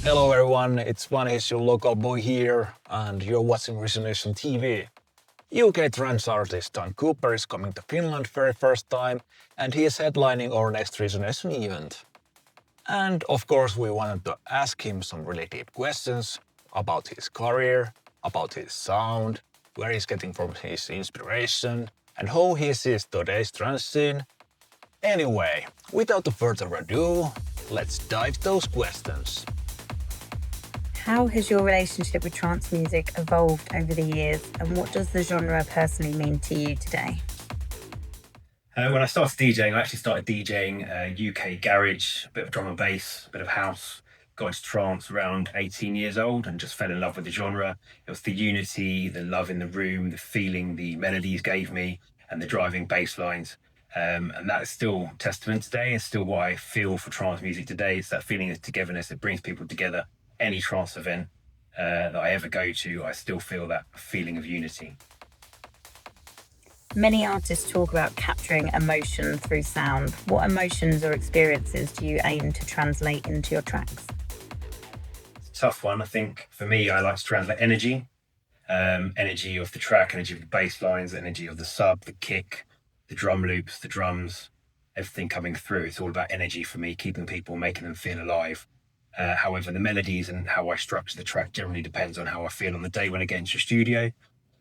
Hello everyone, it's Vanis, your local boy here, and you're watching Resonation TV. UK trance artist Don Cooper is coming to Finland very first time, and he is headlining our next Resonation event. And of course we wanted to ask him some really deep questions about his career, about his sound, where he's getting from his inspiration, and how he sees today's trance scene. Anyway, without further ado, let's dive those questions. How has your relationship with trance music evolved over the years, and what does the genre personally mean to you today? When I started DJing, I actually started DJing UK garage, a bit of drum and bass, a bit of house. Got into trance around 18 years old and just fell in love with the genre. It was the unity, the love in the room, the feeling the melodies gave me, and the driving bass lines. And that is still testament today. It's still what I feel for trance music today. It's that feeling of togetherness that brings people together. Any trance event that I ever go to, I still feel that feeling of unity. Many artists talk about capturing emotion through sound. What emotions or experiences do you aim to translate into your tracks? It's a tough one. I think for me, I like to translate energy. Energy of the track, energy of the bass lines, energy of the sub, the kick, the drum loops, the drums, everything coming through. It's all about energy for me, keeping people, making them feel alive. However, the melodies and how I structure the track generally depends on how I feel on the day when I get into the studio.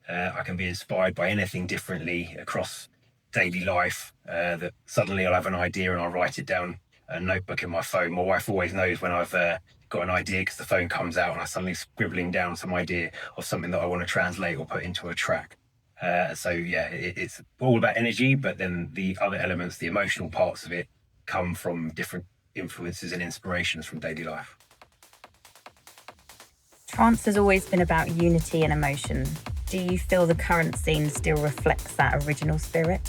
I can be inspired by anything differently across daily life, that suddenly I'll have an idea and I'll write it down a notebook in my phone. My wife always knows when I've got an idea because the phone comes out and I'm suddenly scribbling down some idea of something that I want to translate or put into a track. So yeah, it's all about energy, but then the other elements, the emotional parts of it, come from different influences and inspirations from daily life. Trance has always been about unity and emotion. Do you feel the current scene still reflects that original spirit?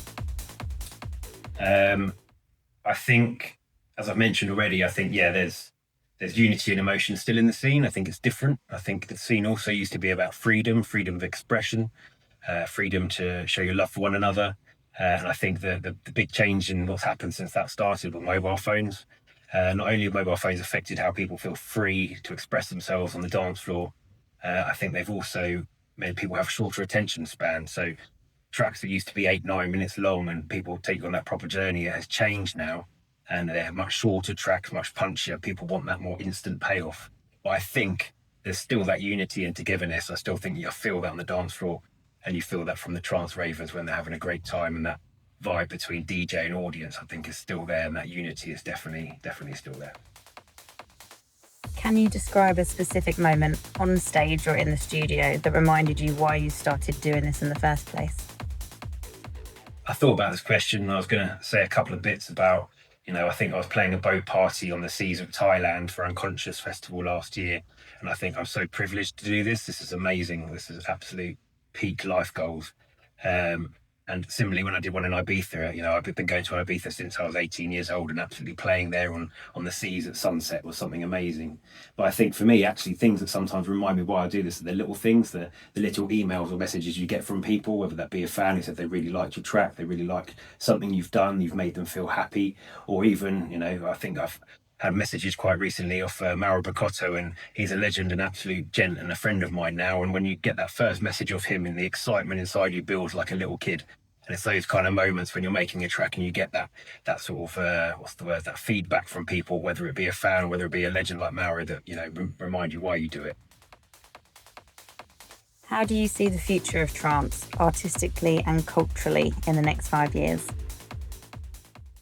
I think, as I've mentioned already, I think, yeah, there's unity and emotion still in the scene. I think it's different. I think the scene also used to be about freedom of expression, freedom to show your love for one another. And I think the big change in what's happened since that started with mobile phones. Not only have mobile phones affected how people feel free to express themselves on the dance floor, I think they've also made people have shorter attention span. So tracks that used to be 8-9 minutes long and people take on that proper journey, it has changed now. And they're much shorter tracks, much punchier. People want that more instant payoff. But I think there's still that unity and togetherness. I still think you feel that on the dance floor, and you feel that from the trance ravers when they're having a great time, and that vibe between DJ and audience, I think, is still there, and that unity is definitely still there. Can you describe a specific moment on stage or in the studio that reminded you why you started doing this in the first place? I thought about this question and I was going to say a couple of bits about, I think I was playing a boat party on the seas of Thailand for Unconscious Festival last year, and I think I'm so privileged to do this. This is amazing. This is absolute peak life goals. And similarly, when I did one in Ibiza, I've been going to Ibiza since I was 18 years old, and absolutely playing there on the seas at sunset was something amazing. But I think for me, actually, things that sometimes remind me why I do this are the little things, the little emails or messages you get from people, whether that be a fan who said they really liked your track, they really like something you've done, you've made them feel happy, or even, I think I've had messages quite recently off Mauro Bacotto, and he's a legend, an absolute gent and a friend of mine now. And when you get that first message of him, and the excitement inside you builds like a little kid. And it's those kind of moments when you're making a track and you get that sort of, that feedback from people, whether it be a fan or whether it be a legend like Mauro, that, remind you why you do it. How do you see the future of trance, artistically and culturally, in the next 5 years?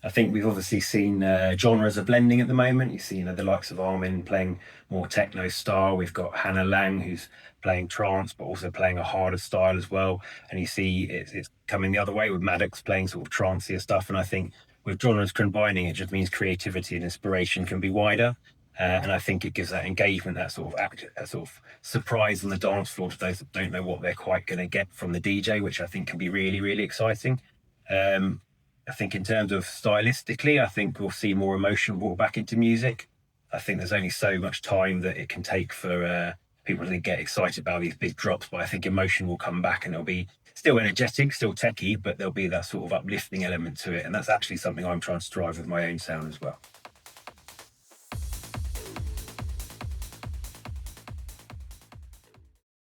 I think we've obviously seen genres are blending at the moment. You see, the likes of Armin playing more techno style. We've got Hannah Lang, who's playing trance, but also playing a harder style as well. And you see it's coming the other way with Maddox playing sort of trancier stuff. And I think with genres combining, it just means creativity and inspiration can be wider. And I think it gives that engagement, that sort of surprise on the dance floor to those that don't know what they're quite going to get from the DJ, which I think can be really, really exciting. I think in terms of stylistically, I think we'll see more emotion brought back into music. I think there's only so much time that it can take for people to get excited about these big drops, but I think emotion will come back and it'll be still energetic, still techie, but there'll be that sort of uplifting element to it. And that's actually something I'm trying to strive with my own sound as well.